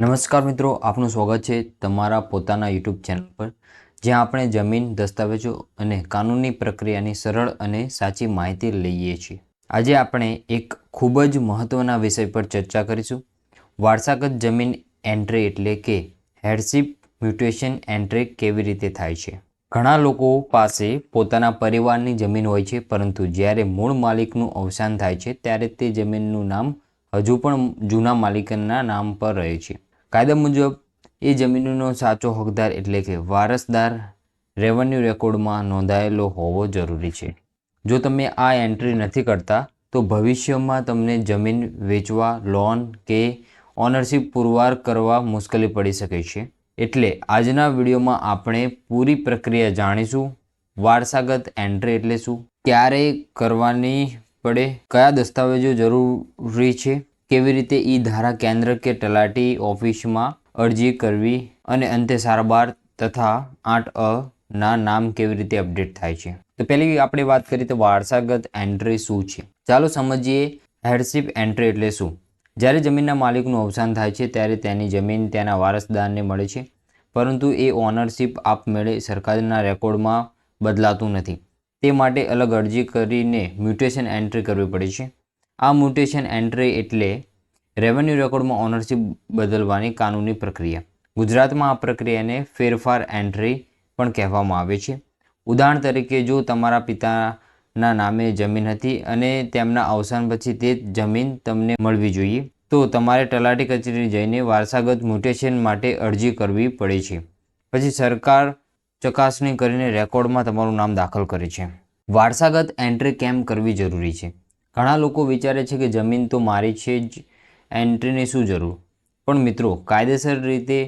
નમસ્કાર મિત્રો, આપનું સ્વાગત છે તમારા પોતાના યુટ્યુબ ચેનલ પર, જ્યાં આપણે જમીન, દસ્તાવેજો અને કાનૂની પ્રક્રિયાની સરળ અને સાચી માહિતી લઈએ છીએ. આજે આપણે એક ખૂબ જ મહત્ત્વના વિષય પર ચર્ચા કરીશું. વારસાગત જમીન એન્ટ્રી એટલે કે હેરશિપ મ્યુટેશન એન્ટ્રી કેવી રીતે થાય છે. ઘણા લોકો પાસે પોતાના પરિવારની જમીન હોય છે, પરંતુ જ્યારે મૂળ માલિકનું અવસાન થાય છે ત્યારે તે જમીનનું નામ હજુ પણ જૂના માલિકના નામ પર રહે છે. કાયદા મુજબ એ જમીનનો સાચો હકદાર એટલે કે વારસદાર રેવન્યુ રેકોર્ડમાં નોંધાયેલો હોવો જરૂરી છે. જો તમે આ એન્ટ્રી નથી કરતા તો ભવિષ્યમાં તમને જમીન વેચવા, લોન કે ઓનરશિપ પુરવાર કરવા મુશ્કેલી પડી શકે છે. એટલે આજના વિડીયોમાં આપણે પૂરી પ્રક્રિયા જાણીશું. વારસાગત એન્ટ્રી એટલે શું, ક્યારે કરવાની પડે, કયા દસ્તાવેજો જરૂરી છે, કેવી રીતે ઈ ધારા કેન્દ્ર કે તલાટી ઓફિસમાં અરજી કરવી અને અંતે સારવાર તથા 8A ના નામ કેવી રીતે અપડેટ થાય છે. તો પહેલી આપણે વાત કરીએ તો વારસાગત એન્ટ્રી શું છે. ચાલો સમજીએ હેરશિપ એન્ટ્રી એટલે શું. જ્યારે જમીનના માલિકનું અવસાન થાય છે ત્યારે તેની જમીન તેના વારસદારને મળે છે, પરંતુ એ ઓનરશિપ આપમેળે સરકારના રેકોર્ડમાં બદલાતું નથી. તે માટે અલગ અરજી કરીને મ્યુટેશન એન્ટ્રી કરવી પડે છે. આ મ્યુટેશન એન્ટ્રી એટલે રેવન્યુ રેકોર્ડમાં ઓનરશિપ બદલવાની કાનૂની પ્રક્રિયા. ગુજરાતમાં આ પ્રક્રિયાને ફેરફાર એન્ટ્રી પણ કહેવામાં આવે છે. ઉદાહરણ તરીકે, જો તમારા પિતાના નામે જમીન હતી અને તેમના અવસાન પછી તે જમીન તમને મળવી જોઈએ, તો તમારે તલાટી કચેરી જઈને વારસાગત મ્યુટેશન માટે અરજી કરવી પડે છે. પછી સરકાર ચકાસણી કરીને રેકોર્ડમાં તમારું નામ દાખલ કરે છે. વારસાગત એન્ટ્રી કેમ કરવી જરૂરી છે. ઘણા લોકો વિચારે છે કે જમીન તો મારી છે જ, એન્ટ્રીની શું જરૂર. પણ મિત્રો, કાયદેસર રીતે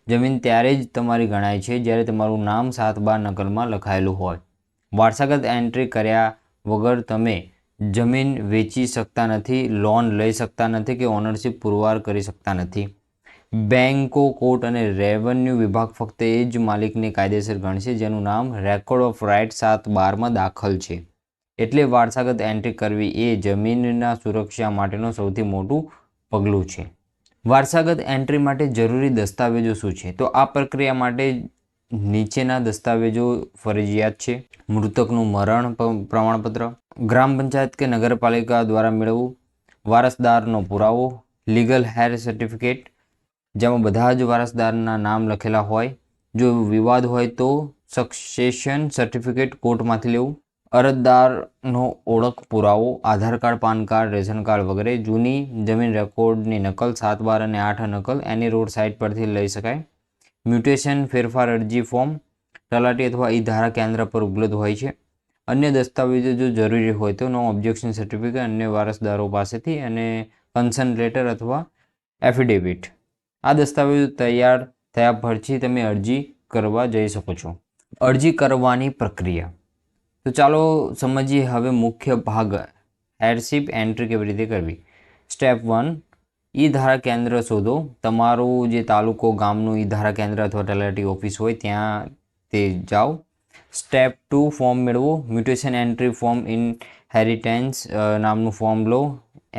જમીન ત્યારે જ તમારી ગણાય છે જ્યારે તમારું નામ 7/12 નકલમાં લખાયેલું હોય. વારસાગત એન્ટ્રી કર્યા વગર તમે જમીન વેચી શકતા નથી, લોન લઈ શકતા નથી કે ઓનરશિપ પુરવાર કરી શકતા નથી. બેન્કો, કોર્ટ અને રેવન્યુ વિભાગ ફક્ત એ જ માલિકને કાયદેસર ગણશે જેનું નામ રેકોર્ડ ઓફ રાઇટ 7/12માં દાખલ છે. એટલે વારસાગત એન્ટ્રી કરવી એ જમીનના સુરક્ષા માટેનું સૌથી મોટું પગલું છે. વારસાગત એન્ટ્રી માટે જરૂરી દસ્તાવેજો શું છે. તો આ પ્રક્રિયા માટે નીચેના દસ્તાવેજો ફરજિયાત છે. મૃતકનું મરણ પ્રમાણપત્ર, ગ્રામ પંચાયત કે નગરપાલિકા દ્વારા મેળવવું. વારસદારનો પુરાવો, લીગલ હેર સર્ટિફિકેટ, જેમાં બધા જ વારસદારના નામ લખેલા હોય. જો વિવાદ હોય તો સક્સેશન સર્ટિફિકેટ કોર્ટમાંથી લેવું. અરજદારનો ઓળખ પુરાવો, Aadhaar card, PAN card, ration card વગેરે. જૂની જમીન રેકોર્ડની નકલ 7/12 અને 8 નકલ એની રોડ સાઇટ પરથી લઈ શકાય. મ્યુટેશન ફેરફાર અરજી ફોર્મ તલાટી અથવા ઈ ધારા કેન્દ્ર પર ઉપલબ્ધ હોય છે. અન્ય દસ્તાવેજો જો જરૂરી હોય તો નો ઓબ્જેક્શન સર્ટિફિકેટ અન્ય વારસદારો પાસેથી અને કન્સન્ટ લેટર અથવા એફિડેવિટ. આ દસ્તાવેજો તૈયાર થયા પછી તમે અરજી કરવા જઈ શકો છો. અરજી કરવાની પ્રક્રિયા. તો ચાલો સમજીએ હવે મુખ્ય ભાગ, હેરશિપ એન્ટ્રી કેવી રીતે કરવી. સ્ટેપ 1, ઈ ધારા કેન્દ્ર શોધો. તમારું જે તાલુકો, ગામનું ઈ ધારા કેન્દ્ર અથવા તલાટી ઓફિસ હોય ત્યાં તે જાઓ. સ્ટેપ 2, ફોર્મ મેળવો. મ્યુટેશન એન્ટ્રી ફોર્મ ઇનહેરિટન્સ નામનું ફોર્મ લો.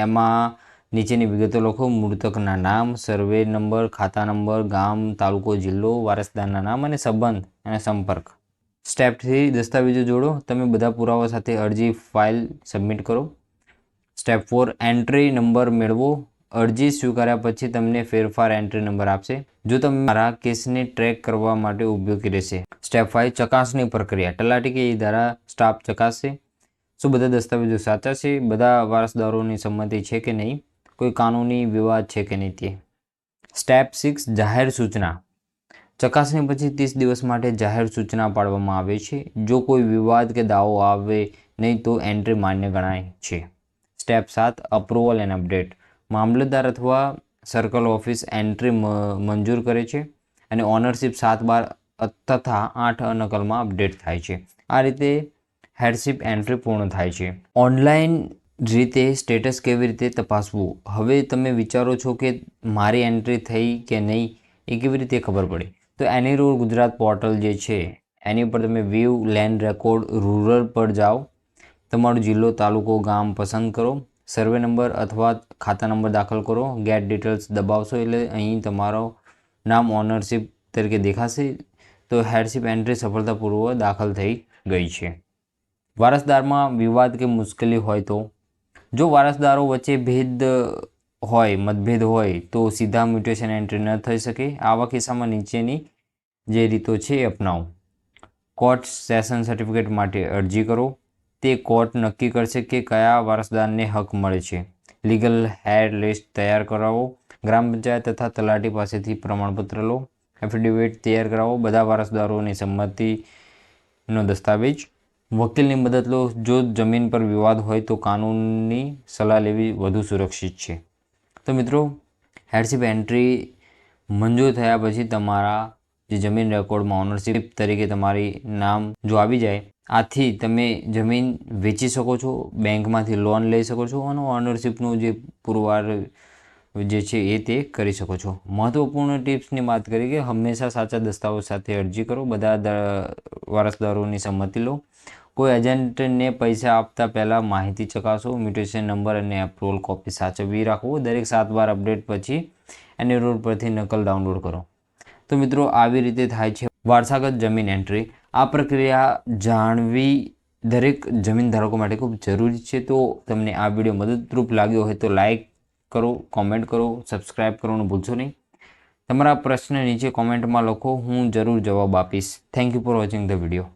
એમાં નીચેની વિગતો લખો: મૃતકના નામ, સર્વે નંબર, ખાતા નંબર, ગામ, તાલુકો, જિલ્લો, વારસદારના નામ અને સંબંધ અને સંપર્ક. સ્ટેપ 3, દસ્તાવેજો જોડો. તમે બધા પુરાવા સાથે અરજી ફાઇલ સબમિટ કરો. સ્ટેપ 4, એન્ટ્રી નંબર મેળવો. અરજી સ્વીકાર્યા પછી તમને ફેરફાર એન્ટ્રી નંબર આપશે, જો તમારા કેસને ટ્રેક કરવા માટે ઉપયોગી રહેશે. સ્ટેપ 5, ચકાસણી પ્રક્રિયા. તલાટી કે ઈ ધારા સ્ટાફ ચકાસશે શું બધા દસ્તાવેજો સાચા છે, બધા વારસદારોની સંમતિ છે કે નહીં, કોઈ કાનૂની વિવાદ છે કે નહીં તે. સ્ટેપ 6, જાહેર સૂચના. ચકાસણી પછી 30 દિવસ માટે જાહેર સૂચના પાડવામાં આવે છે. જો કોઈ વિવાદ કે દાવો આવે નહીં તો એન્ટ્રી માન્ય ગણાય છે. Step 7, approval and update. મામલતદાર અથવા સર્કલ ઓફિસ એન્ટ્રી મંજૂર કરે છે અને ઓનરશિપ 7/12 તથા 8 નકલમાં અપડેટ થાય છે. આ રીતે હેરશિપ એન્ટ્રી પૂર્ણ થાય છે. ઓનલાઈન રીતે સ્ટેટસ કેવી રીતે તપાસવું. હવે તમે વિચારો છો કે મારી એન્ટ્રી થઈ કે નહીં એ કેવી રીતે ખબર પડે. તો એની રૂલ ગુજરાત પોર્ટલ જે છે એની ઉપર તમે વ્યૂ લેન્ડ રેકોર્ડ રૂરલ પર જાઓ. તમારો જિલ્લો, તાલુકો, ગામ પસંદ કરો. સર્વે નંબર અથવા ખાતા નંબર દાખલ કરો. ગેટ ડિટેલ્સ દબાવશો એટલે અહીં તમારો નામ ઓનરશિપ તરીકે દેખાશે. તો હેડશિપ એન્ટ્રી સફળતાપૂર્વક દાખલ થઈ ગઈ છે. વારસદારમાં વિવાદ કે મુશ્કેલી હોય તો જો વારસદારો વચ્ચે મતભેદ હોય તો સીધા મ્યુટેશન એન્ટ્રી ન થઈ શકે. આવા કિસ્સામાં નીચેની જે રીતો છે એ અપનાવો. કોર્ટ સેશન સર્ટિફિકેટ માટે અરજી કરો. તે કોર્ટ નક્કી કરશે કે કયા વારસદારને હક મળે છે. લીગલ હેડ લિસ્ટ તૈયાર કરાવો. ગ્રામ પંચાયત તથા તલાટી પાસેથી પ્રમાણપત્ર લો. એફિડેવિટ તૈયાર કરાવો. બધા વારસદારોની સંમતિનો દસ્તાવેજ. વકીલની મદદ લો. જો જમીન પર વિવાદ હોય તો કાનૂની સલાહ લેવી વધુ સુરક્ષિત છે. તો મિત્રો, હેડશિપ એન્ટ્રી મંજૂર થયા પછી તમારા જે જમીન રેકોર્ડમાં ઓનરશિપ તરીકે તમારી નામ જો આવી જાય, આથી તમે જમીન વેચી શકો છો, બેંકમાંથી લોન લઈ શકો છો અને ઓનરશિપનું જે પુરવાર જે છે એ તે કરી શકો છો. મહત્વપૂર્ણ ટિપ્સની વાત કરીએ કે હંમેશા સાચા દસ્તાવેજ સાથે અરજી કરો. બધા વારસદારોની સંમતિ લો. કોઈ એજન્ટને પૈસા આપતા પહેલાં માહિતી ચકાસો. મ્યુટેશન નંબર અને એપ્રુવલ કોપી સાચવી રાખવો. દરેક 7 વાર અપડેટ પછી એનરોલ પરથી નકલ ડાઉનલોડ કરો. તો મિત્રો, આવી રીતે થાય છે વારસાગત જમીન એન્ટ્રી. આ પ્રક્રિયા જાણવી દરેક જમીન ધારકો માટે ખૂબ જરૂરી છે. તો તમને આ વિડીયો મદદરૂપ લાગ્યો હોય તો લાઈક કરો, કોમેન્ટ કરો, સબસ્ક્રાઈબ કરવાનું ભૂલશો નહીં. તમારા પ્રશ્ન નીચે કોમેન્ટમાં લખો, હું જરૂર જવાબ આપીશ. Thank you for watching the video.